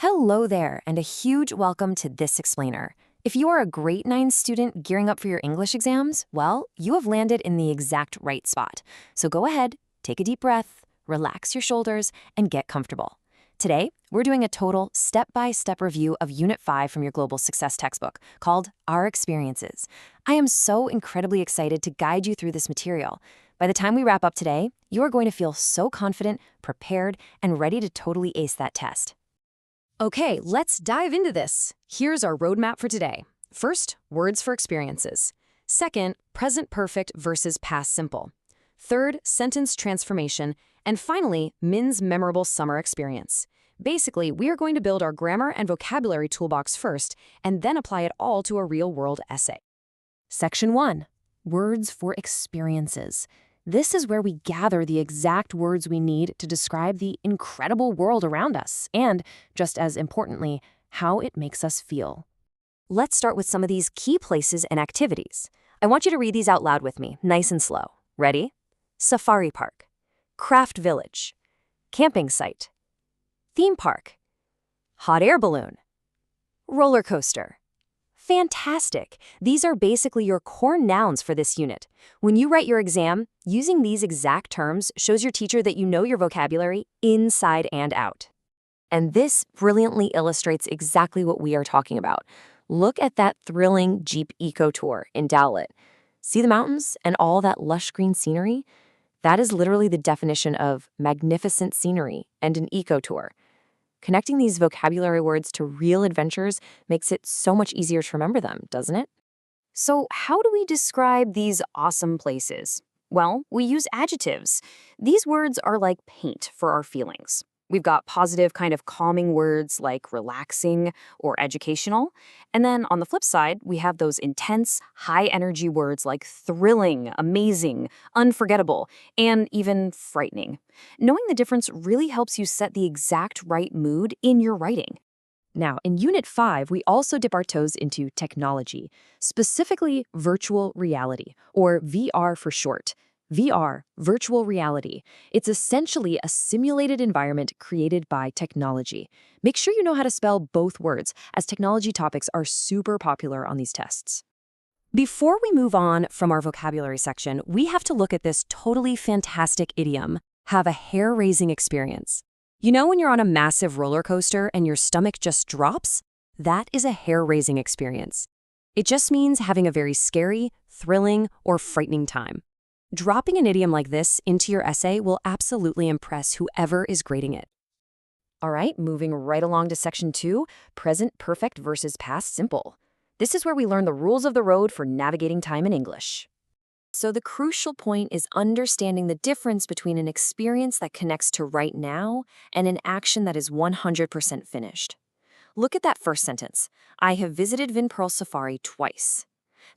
Hello there, and a huge welcome to This Explainer. If you are a grade 9 student gearing up for your English exams, well, you have landed in the exact right spot. So go ahead, take a deep breath, relax your shoulders, and get comfortable. Today, we're doing a total step-by-step review of Unit 5 from your Global Success textbook called Our Experiences. I am so incredibly excited to guide you through this material. By the time we wrap up today, you are going to feel so confident, prepared, and ready to totally ace that test. Okay, let's dive into this. Here's our roadmap for today. First, words for experiences. Second, present perfect versus past simple. Third, sentence transformation. And finally, Min's memorable summer experience. Basically, we are going to build our grammar and vocabulary toolbox first, and then apply it all to a real-world essay. Section 1. Words for experiences. This is where we gather the exact words we need to describe the incredible world around us and, just as importantly, how it makes us feel. Let's start with some of these key places and activities. I want you to read these out loud with me, nice and slow. Ready? Safari park, craft village, camping site, theme park, hot air balloon, roller coaster. Fantastic! These are basically your core nouns for this unit. When you write your exam, using these exact terms shows your teacher that you know your vocabulary inside and out. And this brilliantly illustrates exactly what we are talking about. Look at that thrilling Jeep Eco Tour in Dowlett. See the mountains and all that lush green scenery? That is literally the definition of magnificent scenery and an eco tour. Connecting these vocabulary words to real adventures makes it so much easier to remember them, doesn't it? So how do we describe these awesome places? Well, we use adjectives. These words are like paint for our feelings. We've got positive kind of calming words like relaxing or educational. And then on the flip side, we have those intense, high-energy words like thrilling, amazing, unforgettable, and even frightening. Knowing the difference really helps you set the exact right mood in your writing. Now, in Unit 5, we also dip our toes into technology, specifically virtual reality, or VR for short. VR, virtual reality. It's essentially a simulated environment created by technology. Make sure you know how to spell both words, as technology topics are super popular on these tests. Before we move on from our vocabulary section, we have to look at this totally fantastic idiom, have a hair-raising experience. You know when you're on a massive roller coaster and your stomach just drops? That is a hair-raising experience. It just means having a very scary, thrilling, or frightening time. Dropping an idiom like this into your essay will absolutely impress whoever is grading it. All right, moving right along to Section 2, present perfect versus past simple. This is where we learn the rules of the road for navigating time in English. So the crucial point is understanding the difference between an experience that connects to right now and an action that is 100% finished. Look at that first sentence. I have visited Vinpearl Safari twice.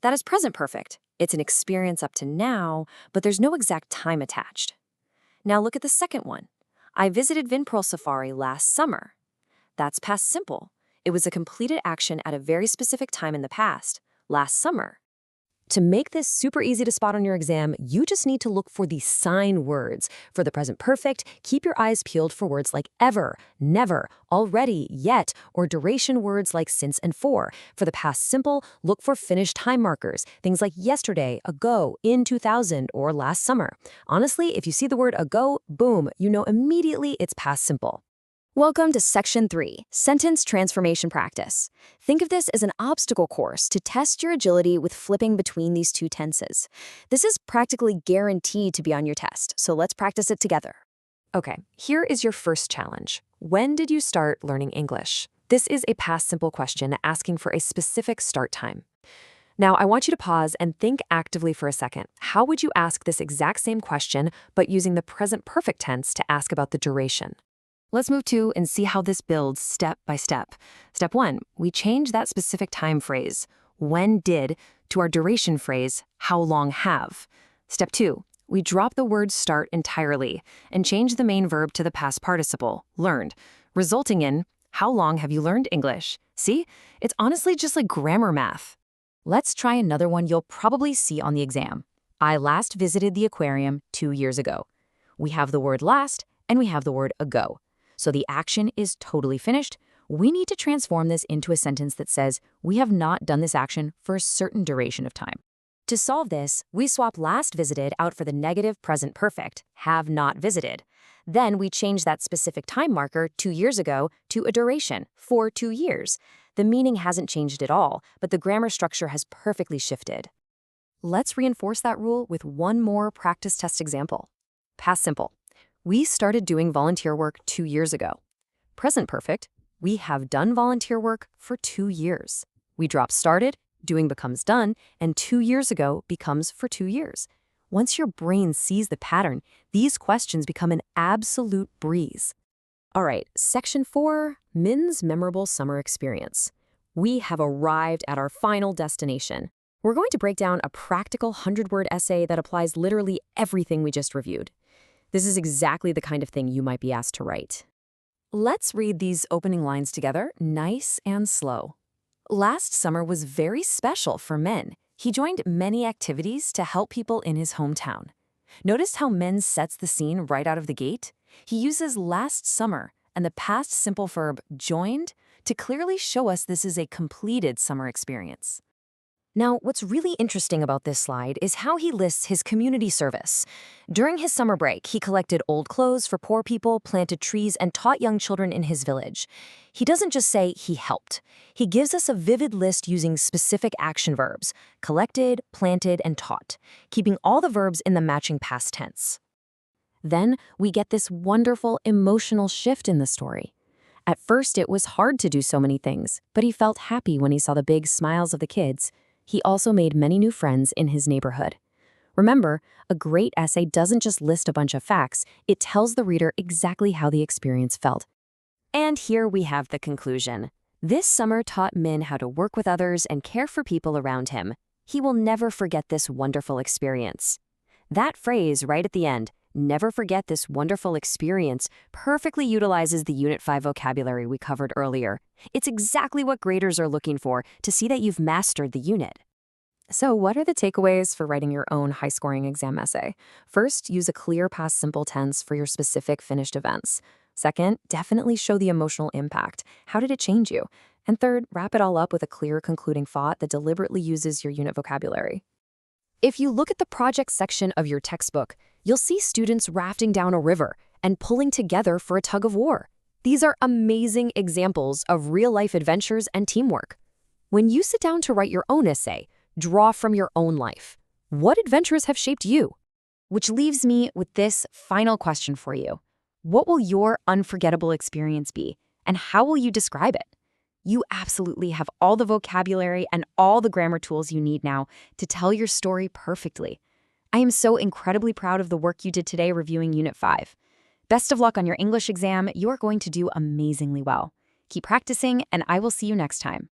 That is present perfect. It's an experience up to now, but there's no exact time attached. Now look at the second one. I visited Vinpearl Safari last summer. That's past simple. It was a completed action at a very specific time in the past, last summer. To make this super easy to spot on your exam, you just need to look for the sign words. For the present perfect, keep your eyes peeled for words like ever, never, already, yet, or duration words like since and for. For the past simple, look for finished time markers, things like yesterday, ago, in 2000, or last summer. Honestly, if you see the word ago, boom, you know immediately it's past simple. Welcome to Section 3, Sentence Transformation Practice. Think of this as an obstacle course to test your agility with flipping between these two tenses. This is practically guaranteed to be on your test, so let's practice it together. Okay, here is your first challenge. When did you start learning English? This is a past simple question asking for a specific start time. Now, I want you to pause and think actively for a second. How would you ask this exact same question, but using the present perfect tense to ask about the duration? Let's move to and see how this builds step by step. Step 1, we change that specific time phrase, when did, to our duration phrase, how long have. Step 2, we drop the word start entirely and change the main verb to the past participle, learned, resulting in, how long have you learned English? See, it's honestly just like grammar math. Let's try another one you'll probably see on the exam. I last visited the aquarium 2 years ago. We have the word last and we have the word ago. So the action is totally finished. We need to transform this into a sentence that says, we have not done this action for a certain duration of time. To solve this, we swap last visited out for the negative present perfect, have not visited. Then we change that specific time marker 2 years ago to a duration, for 2 years. The meaning hasn't changed at all, but the grammar structure has perfectly shifted. Let's reinforce that rule with one more practice test example. Past simple. We started doing volunteer work 2 years ago. Present perfect. We have done volunteer work for 2 years. We drop started, doing becomes done, and 2 years ago becomes for 2 years. Once your brain sees the pattern, these questions become an absolute breeze. All right, section 4, Min's memorable summer experience. We have arrived at our final destination. We're going to break down a practical 100-word essay that applies literally everything we just reviewed. This is exactly the kind of thing you might be asked to write. Let's read these opening lines together, nice and slow. Last summer was very special for Min. He joined many activities to help people in his hometown. Notice how Min sets the scene right out of the gate? He uses last summer and the past simple verb joined to clearly show us this is a completed summer experience. Now, what's really interesting about this slide is how he lists his community service. During his summer break, he collected old clothes for poor people, planted trees, and taught young children in his village. He doesn't just say he helped. He gives us a vivid list using specific action verbs, collected, planted, and taught, keeping all the verbs in the matching past tense. Then we get this wonderful emotional shift in the story. At first, it was hard to do so many things, but he felt happy when he saw the big smiles of the kids. He also made many new friends in his neighborhood. Remember, a great essay doesn't just list a bunch of facts, it tells the reader exactly how the experience felt. And here we have the conclusion. This summer taught Min how to work with others and care for people around him. He will never forget this wonderful experience. That phrase right at the end, never forget this wonderful experience, perfectly utilizes the Unit 5 vocabulary we covered earlier. It's exactly what graders are looking for to see that you've mastered the unit. So what are the takeaways for writing your own high-scoring exam essay? First, use a clear past simple tense for your specific finished events. Second, definitely show the emotional impact. How did it change you? And third, wrap it all up with a clear concluding thought that deliberately uses your unit vocabulary. If you look at the project section of your textbook, you'll see students rafting down a river and pulling together for a tug of war. These are amazing examples of real-life adventures and teamwork. When you sit down to write your own essay, draw from your own life. What adventures have shaped you? Which leaves me with this final question for you. What will your unforgettable experience be, and how will you describe it? You absolutely have all the vocabulary and all the grammar tools you need now to tell your story perfectly. I am so incredibly proud of the work you did today reviewing Unit 5. Best of luck on your English exam. You are going to do amazingly well. Keep practicing, and I will see you next time.